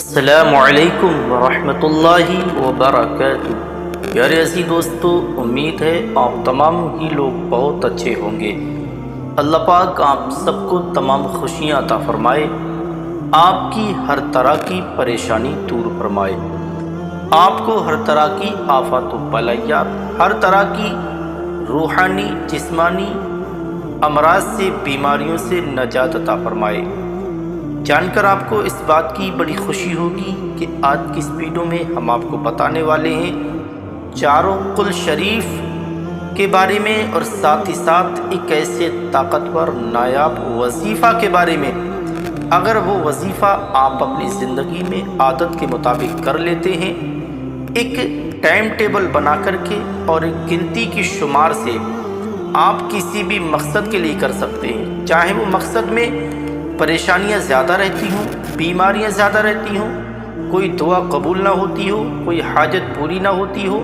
السلام علیکم ورحمۃ اللہ وبرکاتہ۔ پیارے عزیز دوستو، امید ہے آپ تمام ہی لوگ بہت اچھے ہوں گے۔ اللہ پاک آپ سب کو تمام خوشیاں عطا فرمائے، آپ کی ہر طرح کی پریشانی دور فرمائے، آپ کو ہر طرح کی آفات و بلایات، ہر طرح کی روحانی جسمانی امراض سے، بیماریوں سے نجات عطا فرمائے۔ جان کر آپ کو اس بات کی بڑی خوشی ہوگی کہ آج کی اس ویڈیو میں ہم آپ کو بتانے والے ہیں چاروں قل شریف کے بارے میں، اور ساتھ ہی ساتھ ایک ایسے طاقتور نایاب وظیفہ کے بارے میں، اگر وہ وظیفہ آپ اپنی زندگی میں عادت کے مطابق کر لیتے ہیں، ایک ٹائم ٹیبل بنا کر کے اور ایک گنتی کی شمار سے آپ کسی بھی مقصد کے لیے کر سکتے ہیں، چاہے وہ مقصد میں پریشانیاں زیادہ رہتی ہوں، بیماریاں زیادہ رہتی ہوں، کوئی دعا قبول نہ ہوتی ہو، کوئی حاجت پوری نہ ہوتی ہو،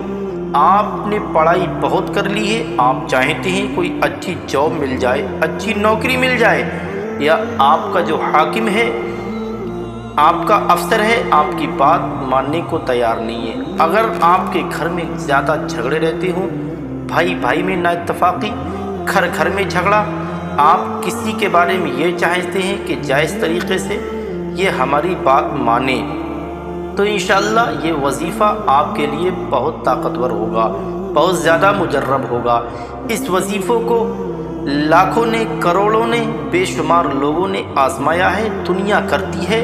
آپ نے پڑھائی بہت کر لی ہے، آپ چاہتے ہیں کوئی اچھی جاب مل جائے، اچھی نوکری مل جائے، یا آپ کا جو حاکم ہے، آپ کا افسر ہے، آپ کی بات ماننے کو تیار نہیں ہے، اگر آپ کے گھر میں زیادہ جھگڑے رہتے ہوں، بھائی بھائی میں نا اتفاقی، گھر گھر میں جھگڑا، آپ کسی کے بارے میں یہ چاہتے ہیں کہ جائز طریقے سے یہ ہماری بات مانے، تو انشاءاللہ یہ وظیفہ آپ کے لیے بہت طاقتور ہوگا، بہت زیادہ مجرب ہوگا۔ اس وظیفوں کو لاکھوں نے، کروڑوں نے، بے شمار لوگوں نے آزمایا ہے، دنیا کرتی ہے،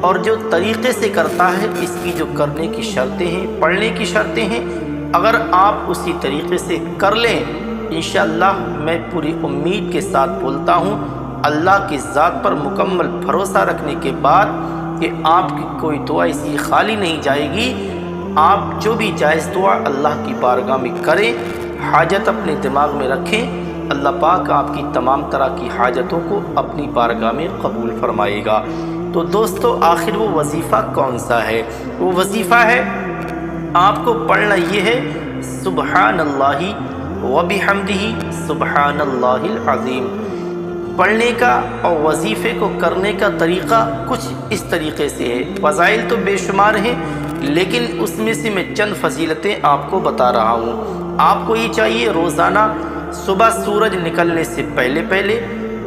اور جو طریقے سے کرتا ہے، اس کی جو کرنے کی شرطیں ہیں، پڑھنے کی شرطیں ہیں، اگر آپ اسی طریقے سے کر لیں، انشاءاللہ میں پوری امید کے ساتھ بولتا ہوں، اللہ کی ذات پر مکمل بھروسہ رکھنے کے بعد، کہ آپ کی کوئی دعا ایسی خالی نہیں جائے گی، آپ جو بھی جائز دعا اللہ کی بارگاہ میں کریں، حاجت اپنے دماغ میں رکھیں، اللہ پاک آپ کی تمام طرح کی حاجتوں کو اپنی بارگاہ میں قبول فرمائے گا۔ تو دوستو، آخر وہ وظیفہ کون سا ہے؟ وہ وظیفہ ہے، آپ کو پڑھنا یہ ہے، سبحان اللہ وبحمدہ سبحان اللہ العظیم۔ پڑھنے کا اور وظیفے کو کرنے کا طریقہ کچھ اس طریقے سے ہے، فضائل تو بے شمار ہیں، لیکن اس میں سے میں چند فضیلتیں آپ کو بتا رہا ہوں۔ آپ کو یہ چاہیے روزانہ صبح سورج نکلنے سے پہلے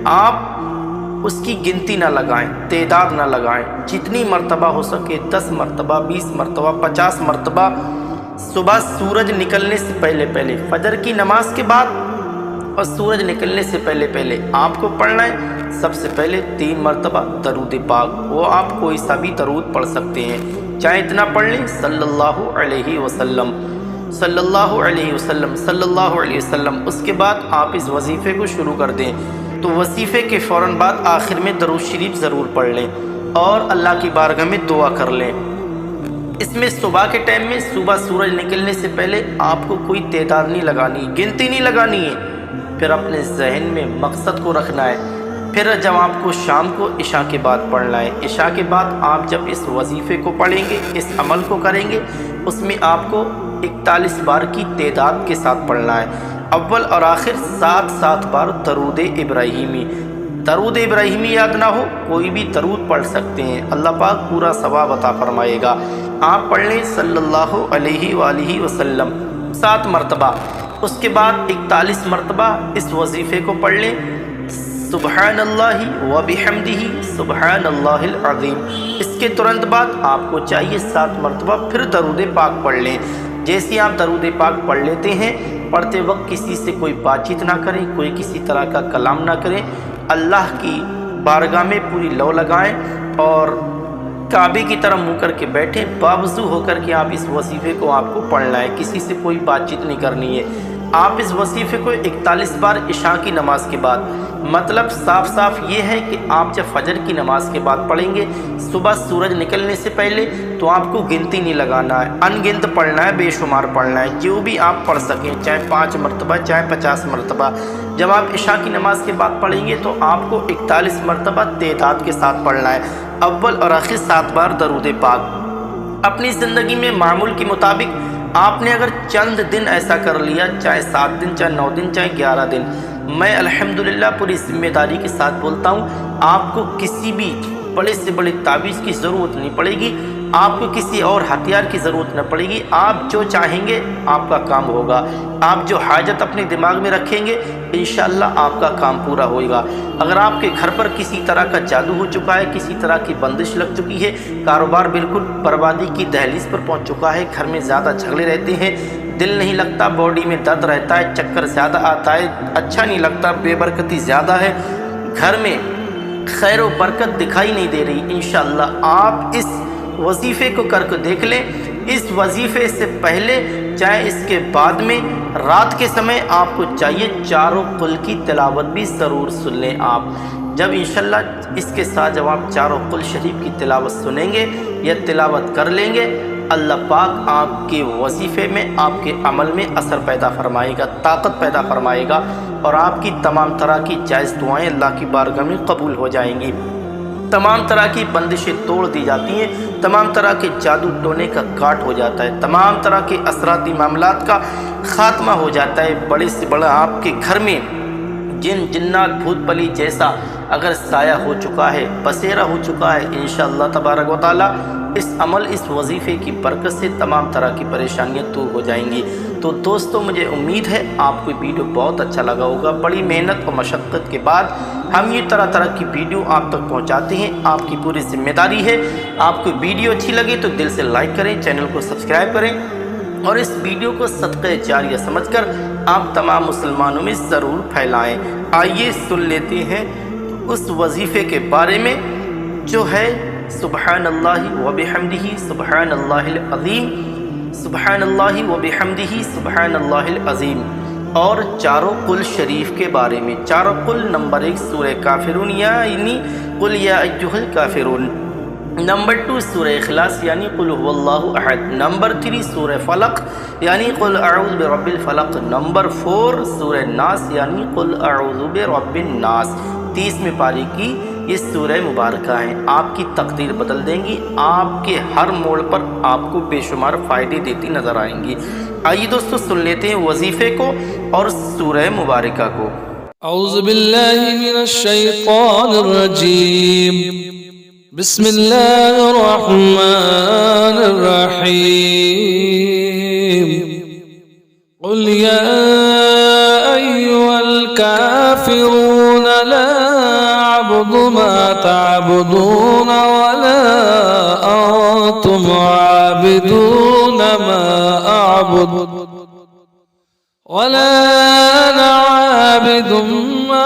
آپ اس کی گنتی نہ لگائیں، تعداد نہ لگائیں، جتنی مرتبہ ہو سکے 10 مرتبہ، 20 مرتبہ، 50 مرتبہ صبح سورج نکلنے سے پہلے فجر کی نماز کے بعد اور سورج نکلنے سے پہلے آپ کو پڑھنا ہے۔ سب سے پہلے 3 مرتبہ درود پاک، وہ آپ کوئی سا بھی درود پڑھ سکتے ہیں، چاہے اتنا پڑھ لیں، صلی اللہ علیہ وسلم، صلی اللہ علیہ وسلم، صلی اللہ علیہ وسلم۔ اس کے بعد آپ اس وظیفے کو شروع کر دیں، تو وظیفے کے فوراً بعد آخر میں درود شریف ضرور پڑھ لیں اور اللہ کی بارگاہ میں دعا کر لیں۔ اس میں صبح کے ٹائم میں، صبح سورج نکلنے سے پہلے آپ کو کوئی تعداد نہیں لگانی، گنتی نہیں لگانی ہے، پھر اپنے ذہن میں مقصد کو رکھنا ہے۔ پھر جب آپ کو شام کو عشاء کے بعد پڑھنا ہے، عشاء کے بعد آپ جب اس وظیفے کو پڑھیں گے، اس عمل کو کریں گے، اس میں آپ کو 41 بار کی تعداد کے ساتھ پڑھنا ہے، اول اور آخر 7 بار درود ابراہیمی۔ درود ابراہیمی یاد نہ ہو، کوئی بھی درود پڑھ سکتے ہیں، اللہ پاک پورا ثواب عطا فرمائے گا۔ آپ پڑھ لیں صلی اللہ علیہ وآلہ وسلم 7 مرتبہ، اس کے بعد 41 مرتبہ اس وظیفے کو پڑھ لیں، سبحان اللہ وبحمدہ سبحان اللہ العظیم۔ اس کے ترنت بعد آپ کو چاہیے 7 مرتبہ پھر درود پاک پڑھ لیں۔ جیسے آپ درود پاک پڑھ لیتے ہیں، پڑھتے وقت کسی سے کوئی بات چیت نہ کریں، کوئی کسی طرح کا کلام نہ کریں، اللہ کی بارگاہ میں پوری لو لگائیں اور کعبے کی طرف منہ کر کے بیٹھیں، باوضو ہو کر کے آپ اس وظیفے کو آپ کو پڑھنا ہے، کسی سے کوئی بات چیت نہیں کرنی ہے۔ آپ اس وظیفے کو 41 بار عشاء کی نماز کے بعد، مطلب صاف یہ ہے کہ آپ جب فجر کی نماز کے بعد پڑھیں گے، صبح سورج نکلنے سے پہلے، تو آپ کو گنتی نہیں لگانا ہے، ان گنت پڑھنا ہے، بے شمار پڑھنا ہے، جو بھی آپ پڑھ سکیں، چاہے 5 مرتبہ، چاہے 50 مرتبہ۔ جب آپ عشاء کی نماز کے بعد پڑھیں گے تو آپ کو 41 مرتبہ تعداد کے ساتھ پڑھنا ہے، اول اور آخر 7 بار درود پاک۔ اپنی زندگی میں معمول کے مطابق آپ نے اگر چند دن ایسا کر لیا، چاہے 7 دن، چاہے 9 دن، چاہے 11 دن، میں الحمدللہ پوری ذمہ داری کے ساتھ بولتا ہوں، آپ کو کسی بھی बड़े से बड़े ताबीज़ की ज़रूरत नहीं पड़ेगी, आपको किसी और हथियार की ज़रूरत न पड़ेगी। आप जो चाहेंगे आपका काम होगा। आप जो हाजत अपने दिमाग में रखेंगे इंशाअल्लाह आपका काम पूरा होगा। अगर आपके घर पर किसी तरह का जादू हो चुका है, किसी तरह की बंदिश लग चुकी है, कारोबार बिल्कुल बर्बादी की दहलीज पर पहुंच चुका है, घर में ज़्यादा झगड़े रहते हैं, दिल नहीं लगता, बॉडी में दर्द रहता है, चक्कर ज़्यादा आता है, अच्छा नहीं लगता, बेबरकती ज़्यादा है, घर में खैर व बरकत दिखाई नहीं दे रही, इंशाअल्लाह आप इस वजीफ़े को करके देख लें। इस वजीफ़े से पहले चाहे इसके बाद में रात के समय आपको चाहिए चारों कुल की तिलावत भी ज़रूर सुन लें। आप जब इंशाअल्लाह इसके साथ जब आप चारों कुल शरीफ की तिलावत सुनेंगे या तिलावत कर लेंगे, अल्लाह पाक आपके वजीफ़े में, आपके अमल में असर पैदा फरमाएगा, ताकत पैदा फरमाएगा और आपकी तमाम तरह की जायज़ दुआएं अल्लाह की बारगाह में कबूल हो जाएंगी। तमाम तरह की बंदिशें तोड़ दी जाती हैं, तमाम तरह के जादू टोने का काट हो जाता है, तमाम तरह के असराती मामलात का ख़ात्मा हो जाता है। बड़े से बड़ा आपके घर में जिन जिन्नात भूत पली जैसा अगर साया हो चुका है, बसेरा हो चुका है, इंशाअल्लाह तबारक व तआला इस अमल, इस वजीफ़े की बरकत से तमाम तरह की परेशानियां दूर हो जाएंगी। तो दोस्तों मुझे उम्मीद है आपको वीडियो बहुत अच्छा लगा होगा। बड़ी मेहनत और मशक्क़त के बाद हम ये तरह तरह की वीडियो आप तक पहुंचाते हैं, आपकी पूरी जिम्मेदारी है। आपको वीडियो अच्छी लगे तो दिल से लाइक करें, चैनल को सब्सक्राइब करें और इस वीडियो को सदक़े जारिया समझकर आप तमाम मुसलमानों में ज़रूर फैलाएँ। आइए सुन लेते हैं उस वजीफ़े के बारे में जो है सुबहानल्लाहि व बिहम्दिही सुबहानल्लाहिल अज़ीम, सुबहानल्लाहि व बिहम्दिही सुबहानल्लाहिल अज़ीम, और चारों कुल शरीफ के बारे में। चारों कुल नंबर 1 सूरह काफिरून यानी कुल या अय्युहल काफिरून, नंबर 2 सूरह इखलास यानी कुल हुवल्लाहु अहद, नंबर 3 सूरह फलक यानी कुल अऊज़ु बिरब्बिल फलक, नंबर 4 सूरह नास यानी कुल अऊज़ु बिरब्बिन नास। 30वें पारी की ये सूरह मुबारक हैं, आपकी तकदीर बदल देंगी, आपके हर मोड़ पर आपको बेशुमार फ़ायदे देती नज़र आएंगी। आइए दोस्तों सुन लेते हैं वजीफ़े को और सूरह मुबारक को। औज़ु बिल्लाहि मिनश शैतानिर रजीम, बिस्मिल्लाहिर रहमानिर रहीम, कुल या अय्युहल काफिरून ला अअबुदु मा तअबुदून वला अंतुम आबिदून मा अअबुदु वला अना आबिदुम मा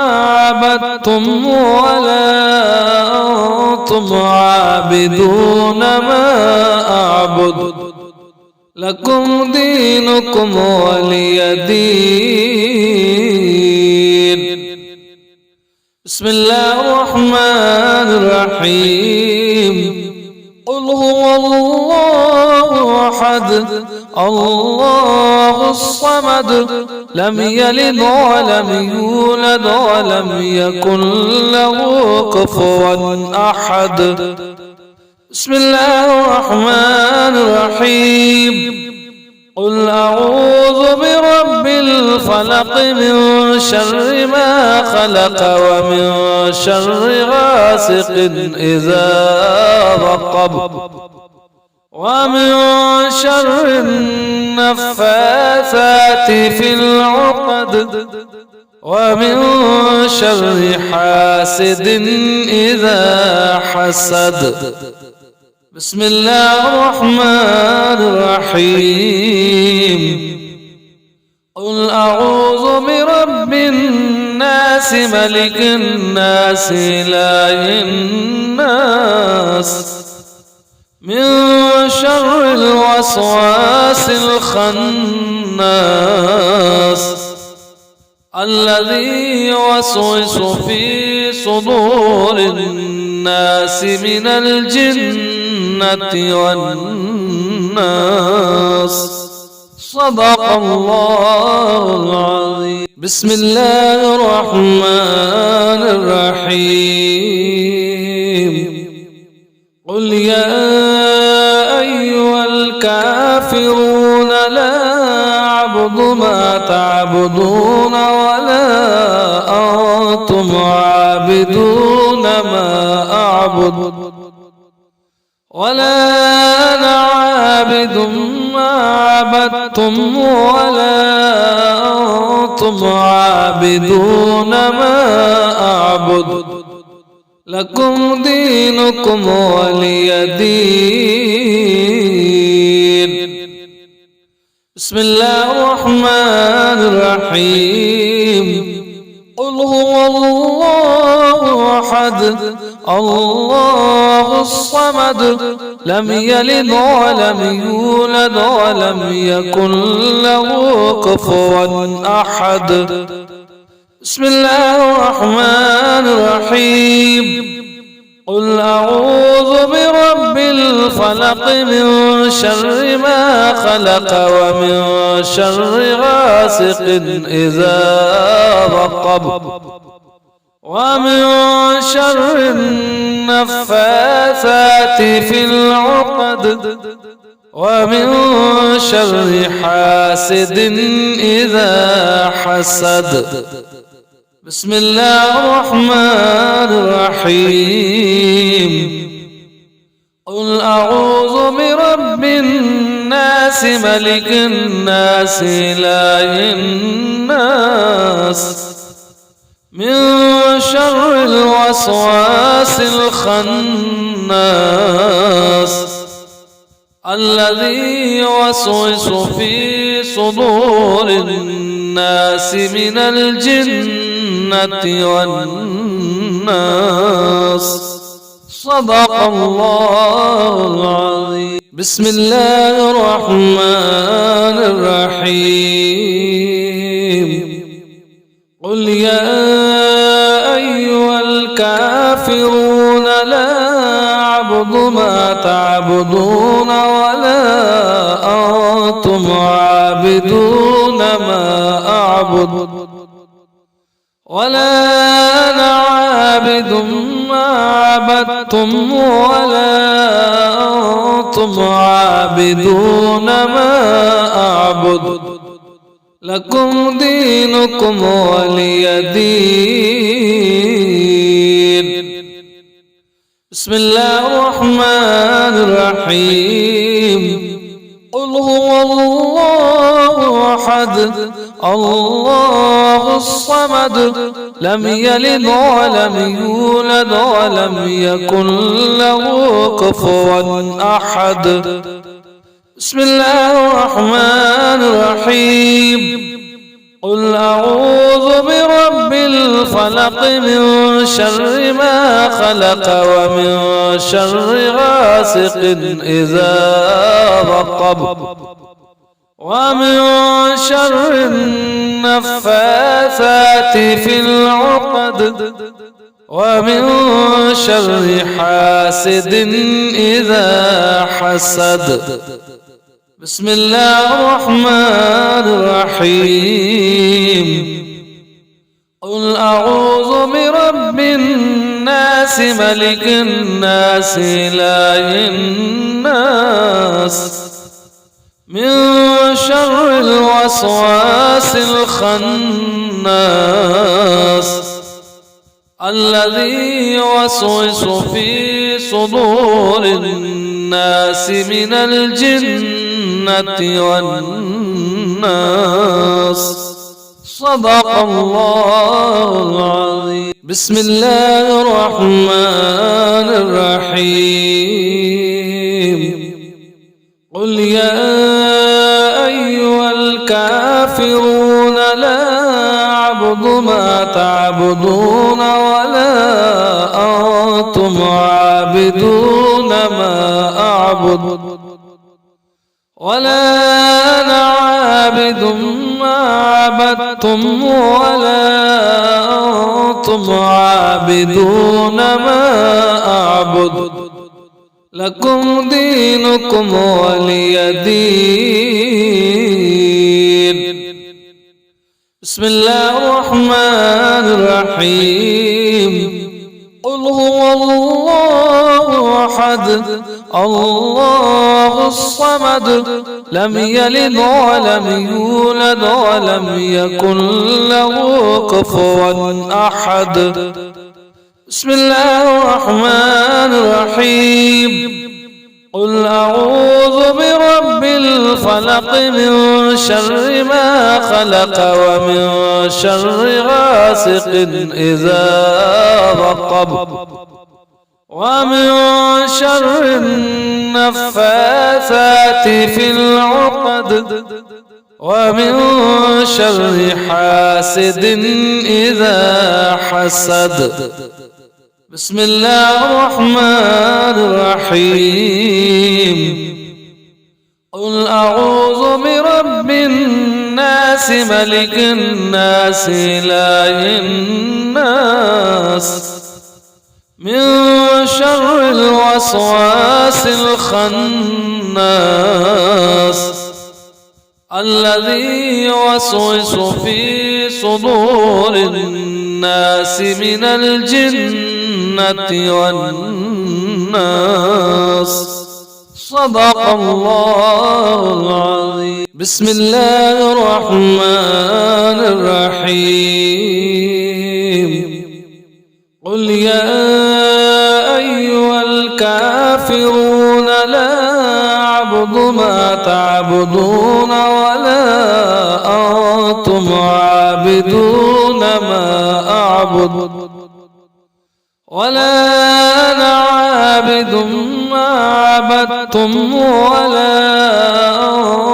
अबदतुम वला अंतुम आबिदून मा अअबुदु लकुम दीनुकुम वलिय दीन। बिस्मिल्लाहिर रहमानिर रहीम, कुल हुवल्लाहु अहद अल्लाहुस समद लम यलिद वलम यूलद वलम यकुन लहू कुफुवन अहद। बिस्मिल्लाहिर रहमानिर रहीम, कुल अऊज़ु बिरब्बिल फलक मिन शर्रि मा खलक व मिन शर्रि गासिकिन इज़ा वक़ब व मिन शर्रि नफ़्फ़ासाति फिल उक़द व मिन शर्रि हासिदिन इज़ा हसद। बिस्मिल्लाहिर रहमानिर रहीम, कुल अऊज़ु बिरब्बिन नास मलिकिन नास इलाहिन नास मिन शर्रिल वसवासिल खन्नास अल्लज़ी युवस्विसु फ़ी सुदूरिन नास मिनल जिन्नति वन्नास। सदक़ल्लाहुल अज़ीम। बिस्मिल्लाहिर रहमानिर रहीम, कुल या अय्युहल काफिरून ला अअबुदु मा तअबुदून वला अंतुम आबिदून मा أعبد ولا أنا عابد ما عبدتم ولا أنتم عابدون ما أعبد لكم دينكم ولي دين. بسم الله الرحمن الرحيم. قل هو الله أحد الله الصمد لم يلد ولم يولد ولم يكن له كفوا أحد. بسم الله الرحمن الرحيم. قل أعوذ برب الفلق من شر ما خلق ومن شر غاسق إذا وقب ومن شر النفاثات في العقد ومن شر حاسد إذا حسد. بسم الله الرحمن الرحيم. قل أعوذ برب الناس ملك الناس إله الناس من شر الوسواس الخناس الذي يوسوس في صدور الناس من الجنة والناس. صدق الله العظيم. بسم الله الرحمن الرحيم. قل يا أيها الكافرون لا أعبد ما تعبدون ولا أنتم عابدون ما أعبد ولا أنا عابد ما عبدتم ولا أنتم عابدون ما أعبد لكم دينكم ولي دين. بسم الله الرحمن الرحيم. قل هو الله أحد الله الصمد لم يلد ولم يولد ولم يكن له كفوا أحد. بسم الله الرحمن الرحيم. قل أعوذ برب الفلق من شر ما خلق ومن شر غاسق إذا وقب ومن شر النفاثات في العقد ومن شر حاسد إذا حسد. بسم الله الرحمن الرحيم. قل أعوذ برب الناس ملك الناس إله الناس من شر الوسواس الخناس الذي يوسوس في صدور الناس من الجنة والناس. صدق الله العظيم. بسم الله الرحمن الرحيم. قل يا أيها الكافرون لا أعبد ما تعبدون ولا أنتم عابدون ما أعبد ولا أنا عابد ما عبدتم ولا أنتم عابدون ما أعبد لكم دينكم ولي دين. بسم الله الرحمن الرحيم. قل هو الله أحد الله الصمد لم يلد ولم يولد ولم يكن له كفوا أحد. بسم الله الرحمن الرحيم قل أعوذ برب الفلق من شر ما خلق ومن شر غاسق إذا وقب ومن شر النفاثات في العقد ومن شر حاسد إذا حسد بسم الله الرحمن الرحيم قل أعوذ برب الناس ملك الناس إله الناس من شر الوسواس الخناس الذي يوسوس في صدور الناس من الجنة والناس صدق الله العظيم بسم الله الرحمن الرحيم قل يا أيها الكافرون لا أعبد ما تعبدون ولا أنتم عابدون ما أعبد ولا أنا عابد ما عبدتم ولا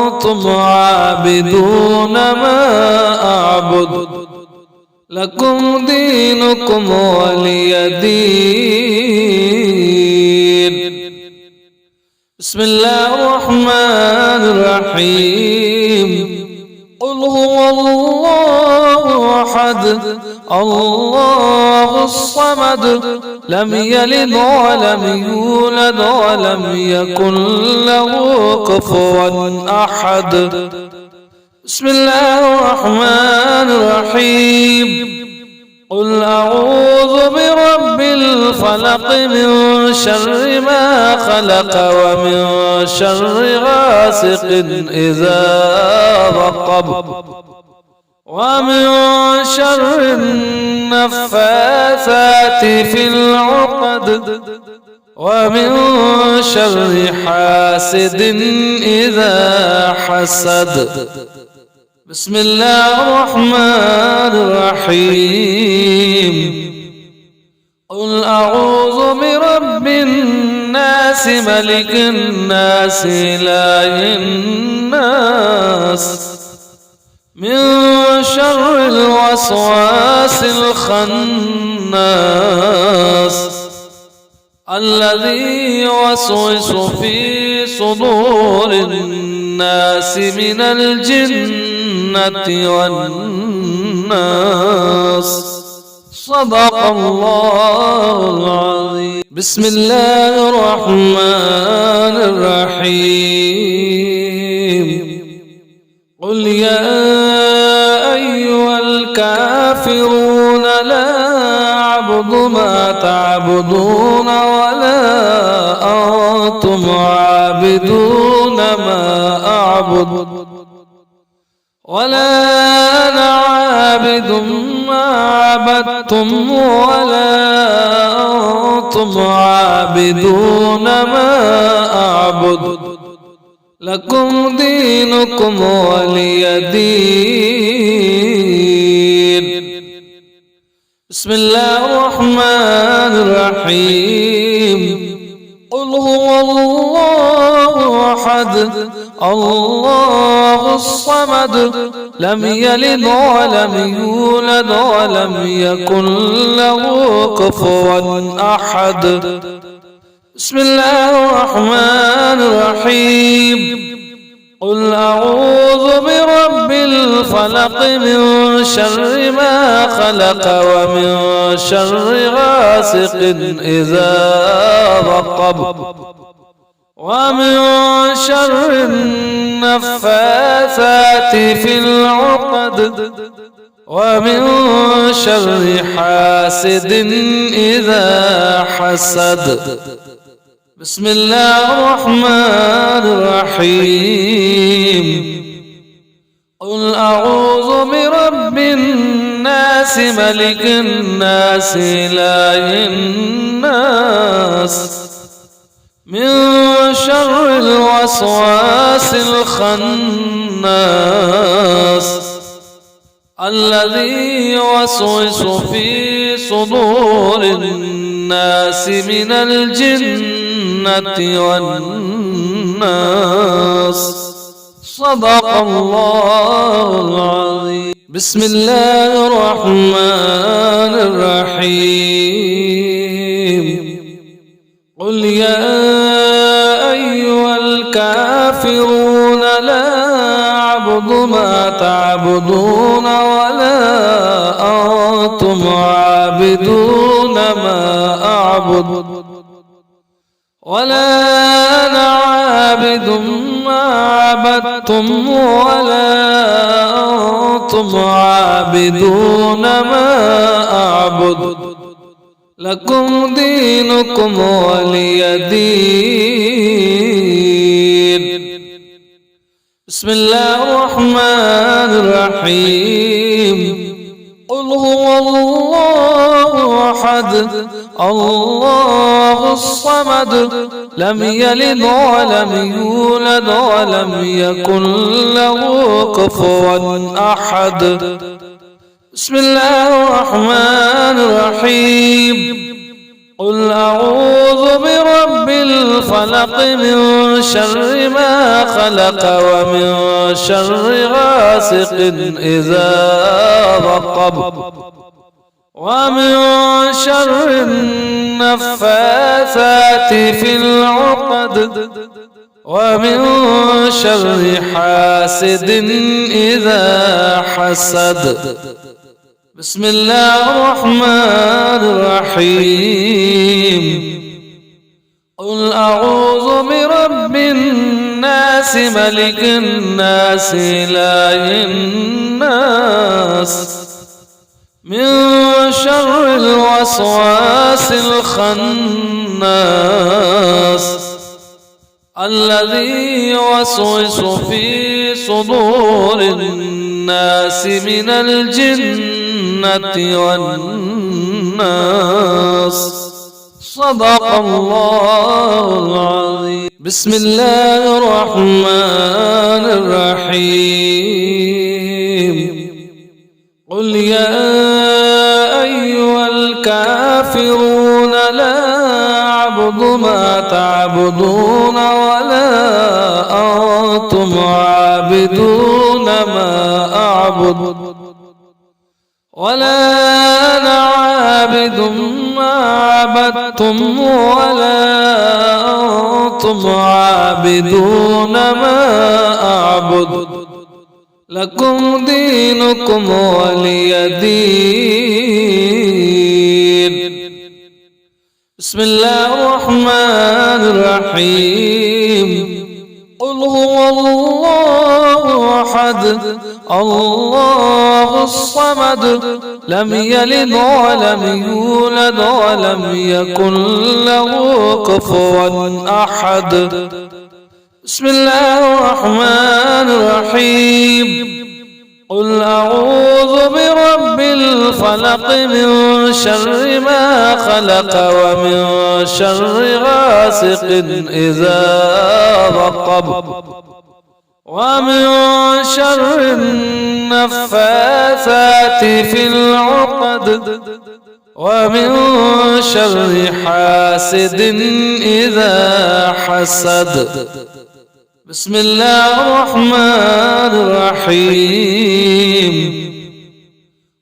أنتم عابدون ما أعبد لكم دينكم ولي دين بسم الله الرحمن الرحيم قل هو الله أحد الله الصمد لم يلد ولم يولد ولم يكن له كفوا أحد بسم الله الرحمن الرحيم قل أعوذ برب الفلق من شر ما خلق ومن شر غاسق إذا وقب ومن شر النفاثات في العقد ومن شر حاسد إذا حسد بسم الله الرحمن الرحيم قل أعوذ برب الناس ملك الناس إله الناس من شر الوسواس الخناس الذي يوسوس في صدور الناس من الجنة والناس صدق الله العظيم بسم الله الرحمن الرحيم قل يا أيها الكافرون لا أعبد ما تعبدون ولا أنتم عابدون ما أعبد ولا أنا عابد ما عبدتم ولا أنتم عابدون ما أعبد لكم دينكم ولي دين بسم الله الرحمن الرحيم قل هو الله أحد الله الصمد لم يلد ولم يولد ولم يكن له كفوا أحد بسم الله الرحمن الرحيم قل أعوذ برب الفلق من شر ما خلق ومن شر غاسق إذا وقب ومن شر النفاثات في العقد ومن شر حاسد إذا حسد بسم الله الرحمن الرحيم قل أعوذ برب الناس الناس ملك الناس إله الناس من شر الوسواس الخناس الذي يوسوس في صدور الناس من الجنة والناس. صدق الله العظيم. بسم الله الرحمن الرحيم. قل يا أيها الكافرون لا أعبد ما تعبدون ولا أنتم عابدون ما أعبد ولا أنا عابد ما عبدتم ولا أنتم عابدون ما أعبد لكم دينكم ولي دين. بسم الله الرحمن الرحيم. قل هو الله أحد الله الصمد لم يلد ولم يولد ولم يكن له كفوا أحد. بسم الله الرحمن الرحيم. قل أعوذ برب الفلق من شر ما خلق ومن شر غاسق إذا وقب ومن شر النفاثات في العقد ومن شر حاسد إذا حسد. بسم الله الرحمن الرحيم. قل أعوذ برب الناس ملك الناس إله الناس من شر الوسواس الخناس الذي يوسوس في صدور الناس من الجنة والناس. صدق الله العظيم. بسم الله الرحمن الرحيم. قل يا أيها الكافرون لا أعبد ما تعبدون ولا أنتم عابدون ما أعبد ولا أنا عابد ما عبدتم ولا أنتم عابدون ما أعبد لكم دينكم ولي دين. بسم الله الرحمن الرحيم. قل هو الله أحد الله الصمد لم يلد ولم يولد ولم يكن له كفوا أحد. بسم الله الرحمن الرحيم. قل أعوذ برب الفلق من شر ما خلق ومن شر غاسق إذا وقب ومن شر النفاثات في العقد ومن شر حاسد إذا حسد. بسم الله الرحمن الرحيم.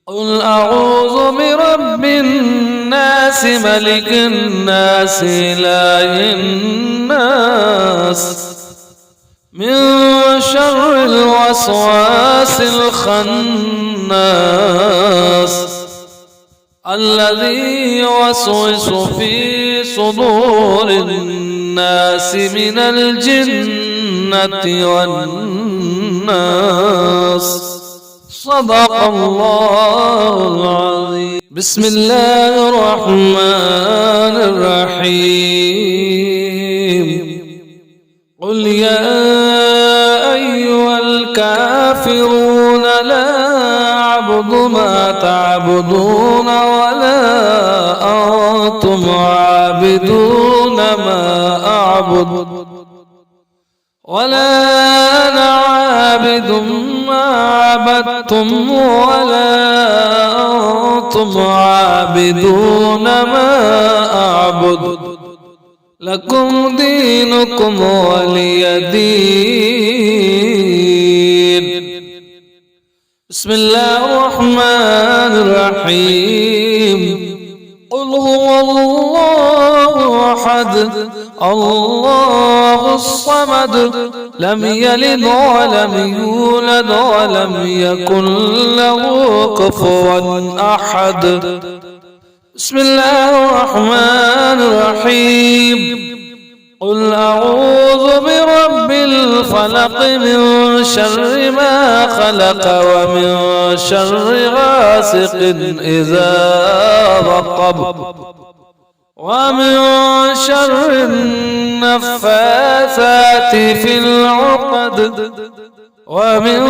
قل أعوذ برب الناس ملك الناس إله الناس من شر الوسواس الخناس الذي يوسوس في صدور الناس من الجنة والناس. صدق الله العظيم. بسم الله الرحمن الرحيم. قل يا أيها الكافرون لا أعبد ما تعبدون ولا أنتم عابدون ما أعبد ولا أنا عابد ما عبدتم ولا أنتم عابدون ما أعبد لكم دينكم ولي دين. بسم الله الرحمن الرحيم. قل هو الله أحد الله الصمد لم يلد ولم يولد ولم يكن له كفوا أحد. بسم الله الرحمن الرحيم. قل أعوذ برب الفلق من شر ما خلق ومن شر غاسق إذا وقب ومن شر النفاثات في العقد ومن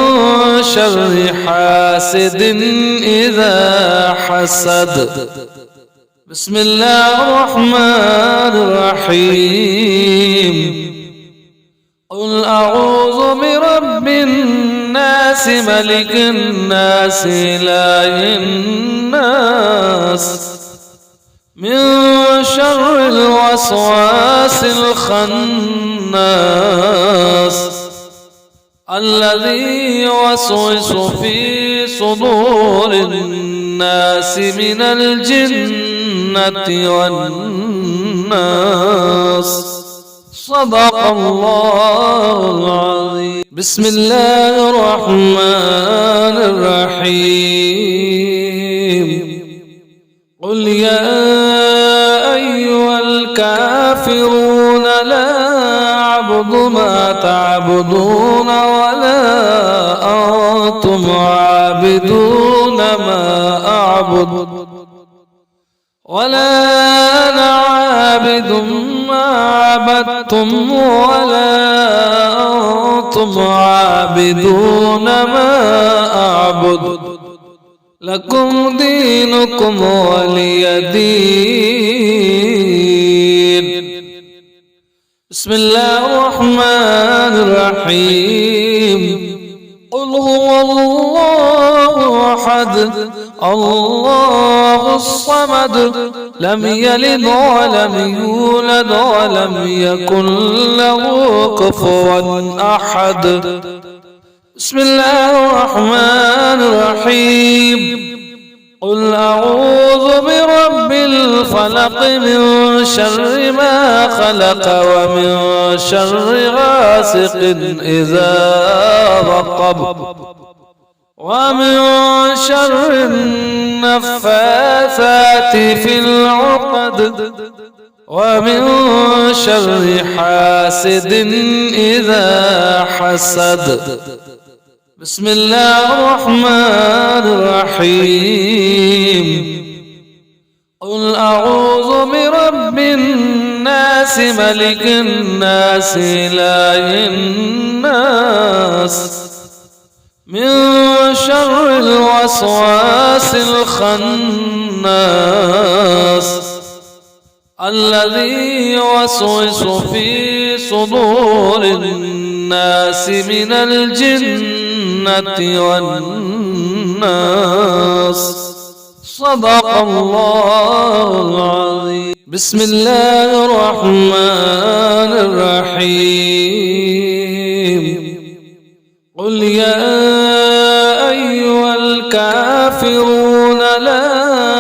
شر حاسد إذا حسد. بسم الله الرحمن الرحيم. قل أعوذ برب الناس ملك الناس إله الناس من شر الوسواس الخناس الذي يوسوس في صدور الناس من الجنة والناس. صدق الله العظيم. بسم الله الرحمن الرحيم. قل يا أيها الكافرون لا أعبد ما تعبدون ولا أنتم عابدون ما أعبد ولا أنا عابد ما عبدتم ولا أنتم عابدون ما أعبد لكم دينكم ولي دين. بسم الله الرحمن الرحيم. قل هو الله أحد الله الصمد لم يلد ولم يولد ولم يكن له كفوا أحد. بسم الله الرحمن الرحيم. قل أعوذ برب الفلق من شر ما خلق ومن شر غاسق إذا وقب ومن شر النفاثات في العقد ومن شر حاسد إذا حسد. بسم الله الرحمن الرحيم. قل أعوذ برب الناس ملك الناس إله الناس من شر الوسواس الخناس الذي يوسوس في صدور الناس من الجنة والناس. صدق الله العظيم. بسم الله الرحمن الرحيم. قل يا أيها الكافرون لا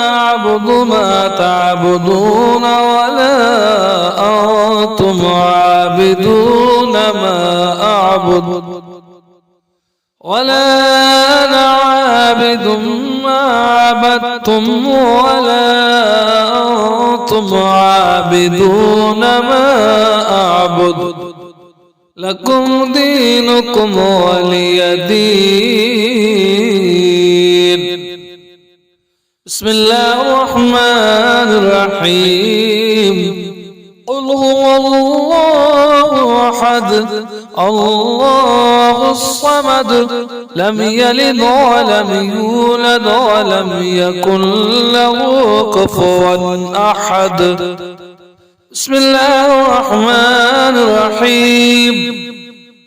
أعبد ما تعبدون ولا أنتم عابدون ما أعبد ولا أنا عابد ما عبدتم ولا أنتم عابدون ما أعبد لكم دينكم ولي دين. بسم الله الرحمن الرحيم. قل هو الله أحد أحد الله الصمد لم يلد ولم يولد ولم يكن له كفوا أحد. بسم الله الرحمن الرحيم.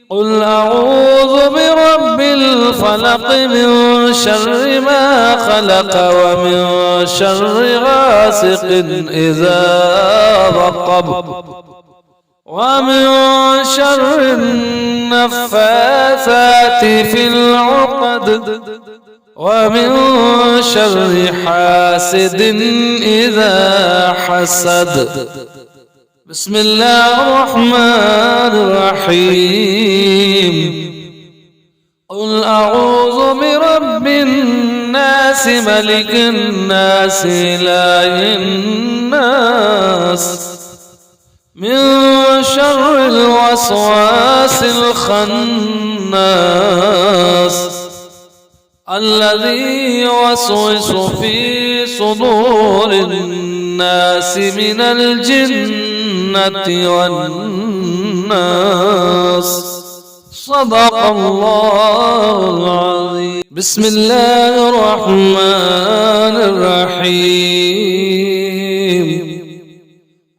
قل أعوذ برب الفلق من شر ما خلق ومن شر غاسق إذا وقب ومن شر النفاثات في العقد ومن شر حاسد إذا حسد. بسم الله الرحمن الرحيم. قل أعوذ برب الناس ملك الناس إله الناس من شر الوسواس الخناس الذي يوسوس في صدور الناس من الجنة والناس. صدق الله العظيم. بسم الله الرحمن الرحيم.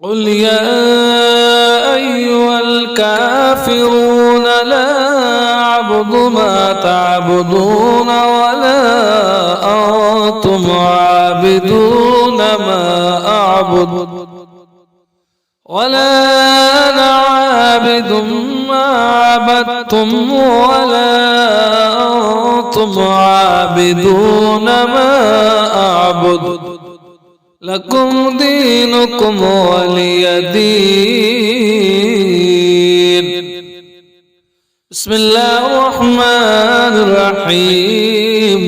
قل يا أيها الكافرون لا أعبد ما تعبدون ولا أنتم عابدون ما أعبد ولا أنا عابد ما عبدتم ولا أنتم عابدون ما أعبد لكم دينكم ولي دين. بسم الله الرحمن الرحيم.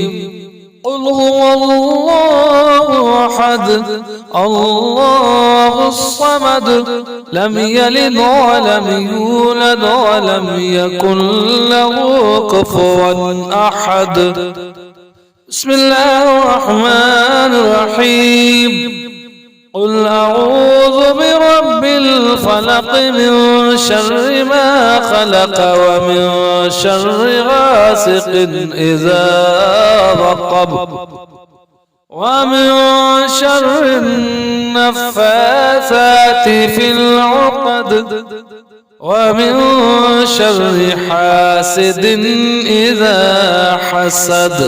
قل هو الله أحد الله الصمد لم يلد ولم يولد ولم يكن له كفوا أحد. بسم الله الرحمن الرحيم. قل أعوذ برب الفلق من شر ما خلق ومن شر غاسق إذا وقب ومن شر النفاثات في العقد ومن شر حاسد إذا حسد.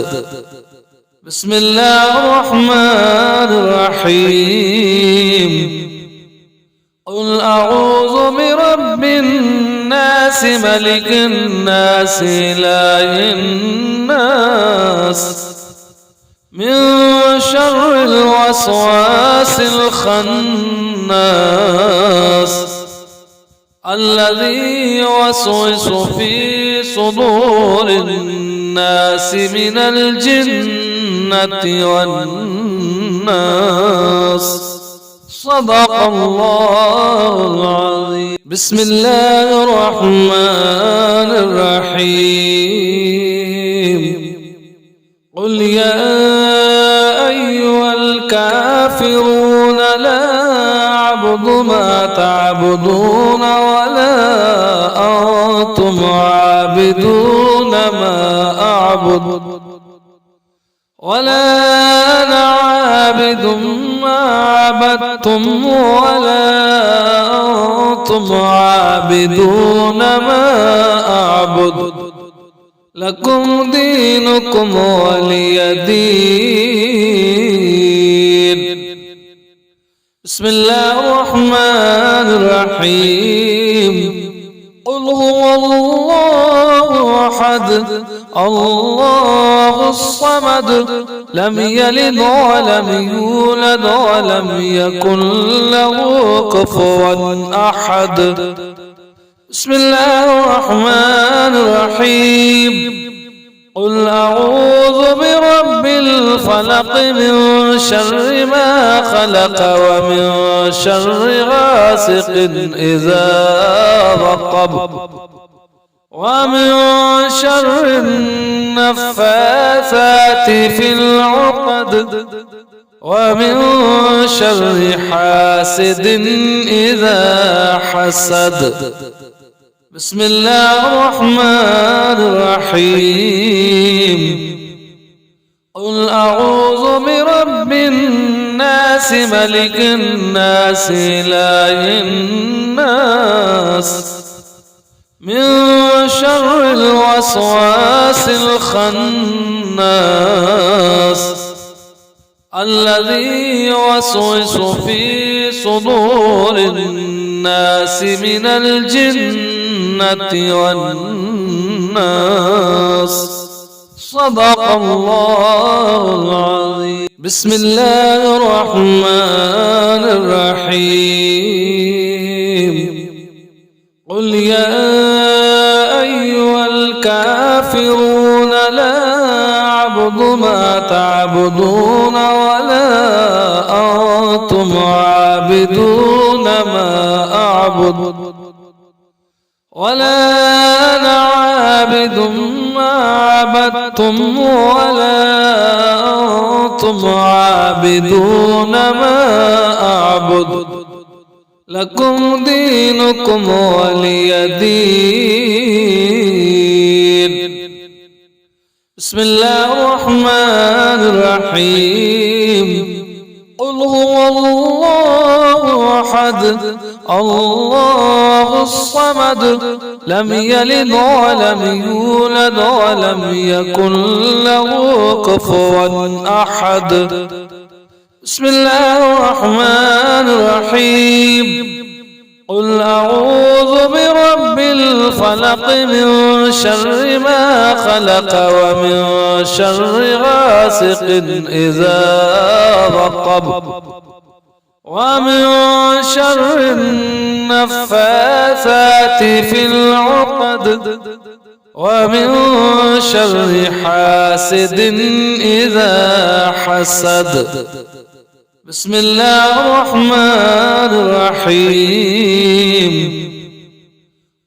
بسم الله الرحمن الرحيم. قل أعوذ برب الناس ملك الناس إله الناس من شر الوسواس الخناس الذي يوسوس في صدور الناس من الجنة والناس. صدق الله العظيم. بسم الله الرحمن الرحيم. قل يا أيها الكافرون لا أعبد ما تعبدون ولا أنتم عابدون ما أعبد ولا أنا عابد ما عبدتم ولا أنتم عابدون ما أعبد لكم دينكم ولي دين. بسم الله الرحمن الرحيم. قل هو الله أحد الله الصمد لم يلد ولم يولد ولم يكن له كفوا أحد. بسم الله الرحمن الرحيم. قل أعوذ برب الفلق من شر ما خلق ومن شر غاسق إذا وقب ومن شر النفاثات في العقد ومن شر حاسد إذا حسد. بسم الله الرحمن الرحيم قل أعوذ برب الناس ملك الناس إله الناس من شر الوسواس الخناس الذي يوسوس في صدور الناس من الجنة والناس. صدق الله العظيم. بسم الله الرحمن الرحيم قل يا أيها الكافرون لا أعبد ما تعبدون ولا أنتم عابدون ما أعبد ولا أنا عابد ما عبدتم ولا أنتم عابدون ما أعبد لكم دينكم ولي دين. بسم الله الرحمن الرحيم قل هو الله أحد الله الصمد لم يلد ولم يولد ولم يكن له كفوا أحد. بسم الله الرحمن الرحيم قل أعوذ برب الفلق من شر ما خلق ومن شر غاسق إذا وقب ومن شر النفاثات في العقد ومن شر حاسد إذا حسد. بسم الله الرحمن الرحيم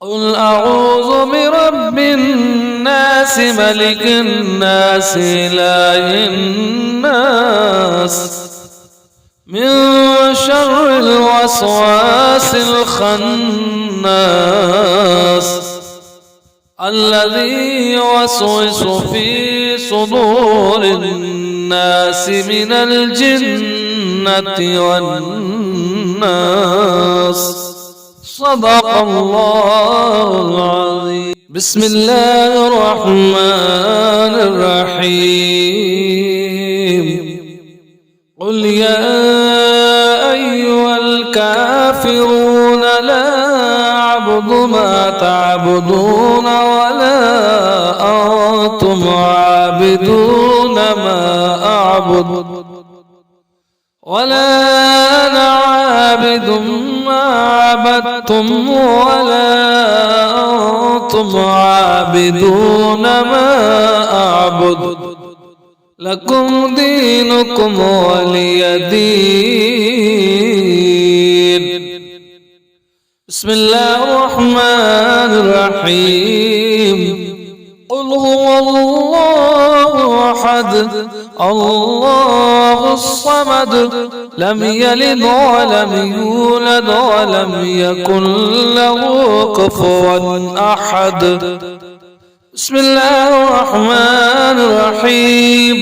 قل أعوذ برب الناس ملك الناس إله الناس من شر الوسواس الخناس الذي يوسوس في صدور الناس من الجنة والناس. صدق الله العظيم. بسم الله الرحمن الرحيم قل يا أيها الكافرون لا أعبد ما تعبدون ولا أنتم عابدون ما أعبد ولا أنا عابد ما عبدتم ولا أنتم عابدون ما أعبد لكم دينكم ولي دين. بسم الله الرحمن الرحيم قل هو الله أحد الله الصمد لم يلد ولم يولد ولم يكن له كفوا أحد. بسم الله الرحمن الرحيم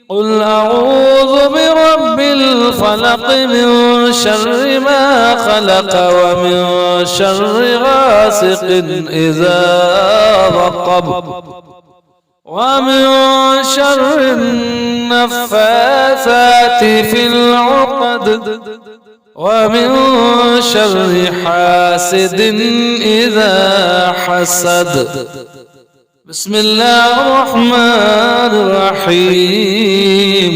قل أعوذ برب الفلق من شر ما خلق ومن شر غاسق إذا وقب ومن شر النفاثات في العقد ومن شر حاسد إذا حسد. بسم الله الرحمن الرحيم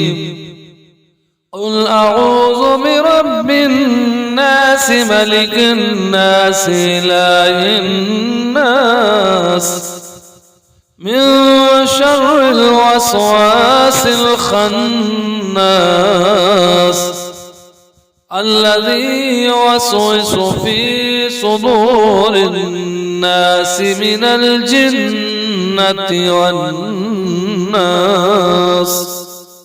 قل أعوذ برب الناس ملك الناس إله الناس من شر الوسواس الخناس الذي يوسوس في صدور الناس من الجنة والناس.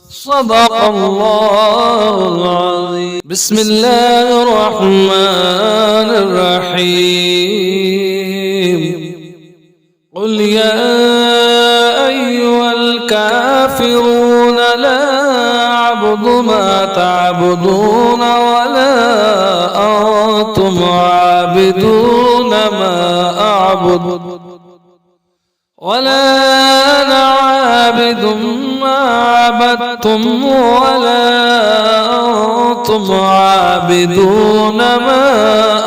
صدق الله العظيم. بسم الله الرحمن الرحيم قل يا أيها الكافرون لا أعبد ما تعبدون ولا أنتم عابدون ما أعبد ولا أنا عابد ما عبدتم ولا أنتم عابدون ما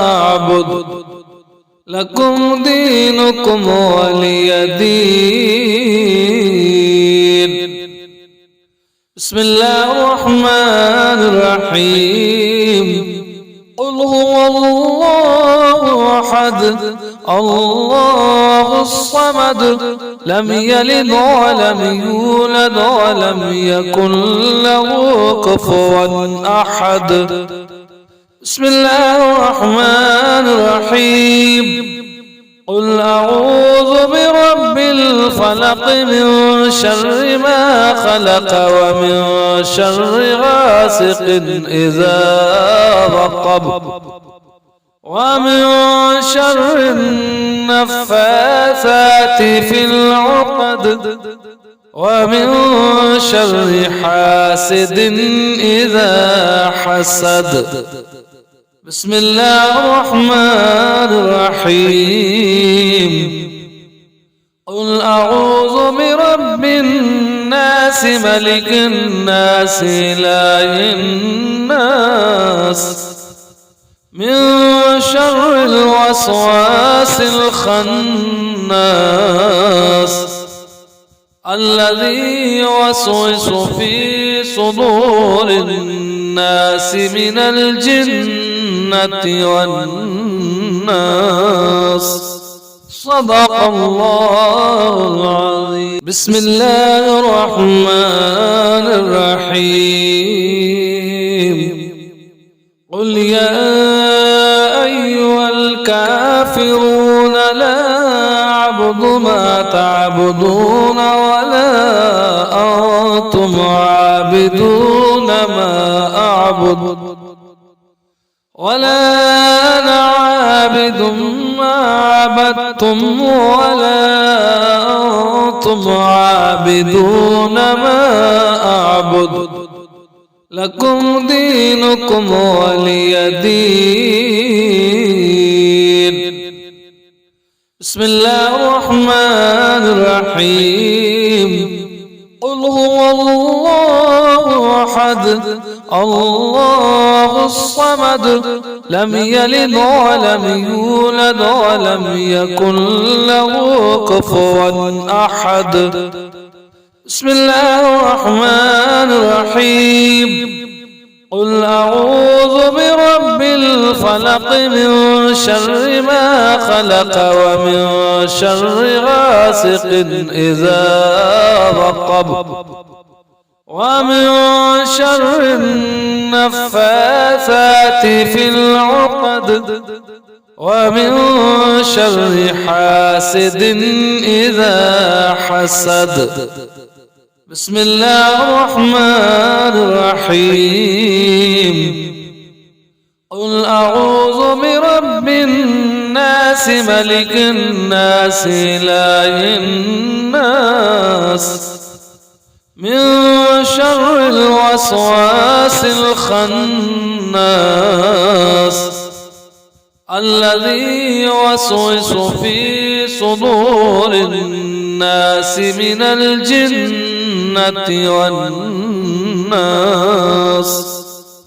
أعبد لكم دينكم ولي دين. بسم الله الرحمن الرحيم. قل هو الله أحد الله الصمد لم يلد ولم يولد ولم يكن له كفوا أحد. بسم الله الرحمن الرحيم. قل أعوذ برب الفلق من شر ما خلق ومن شر غاسق إذا وقب ومن شر النفاثات في العقد ومن شر حاسد إذا حسد. بسم الله الرحمن الرحيم. قل أعوذ برب الناس ملك الناس إله الناس من شر الوسواس الخناس الذي يوسوس في صدور الناس من الجنة والناس. صدق الله العظيم. بسم الله الرحمن الرحيم. قل يا أيها الكافرون لا أعبد ما تعبدون ولا أنتم عابدون ما أعبد ولا أنا عابد ما عبدتم ولا أنتم عابدون ما أعبد لكم دينكم ولي دين. بسم الله الرحمن الرحيم. قل هو الله أحد الله الصمد لم يلد ولم يولد ولم يكن له كفوا أحد. بسم الله الرحمن الرحيم. قل أعوذ برب الفلق من شر ما خلق ومن شر غاسق إذا وقب ومن شر النفاثات في العقد ومن شر حاسد إذا حسد. بسم الله الرحمن الرحيم. قل أعوذ برب الناس ملك الناس إله الناس من شر الوسواس الخناس الذي يوسوس في صدور الناس من الجنة والناس.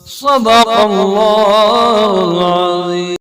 صدق الله العظيم.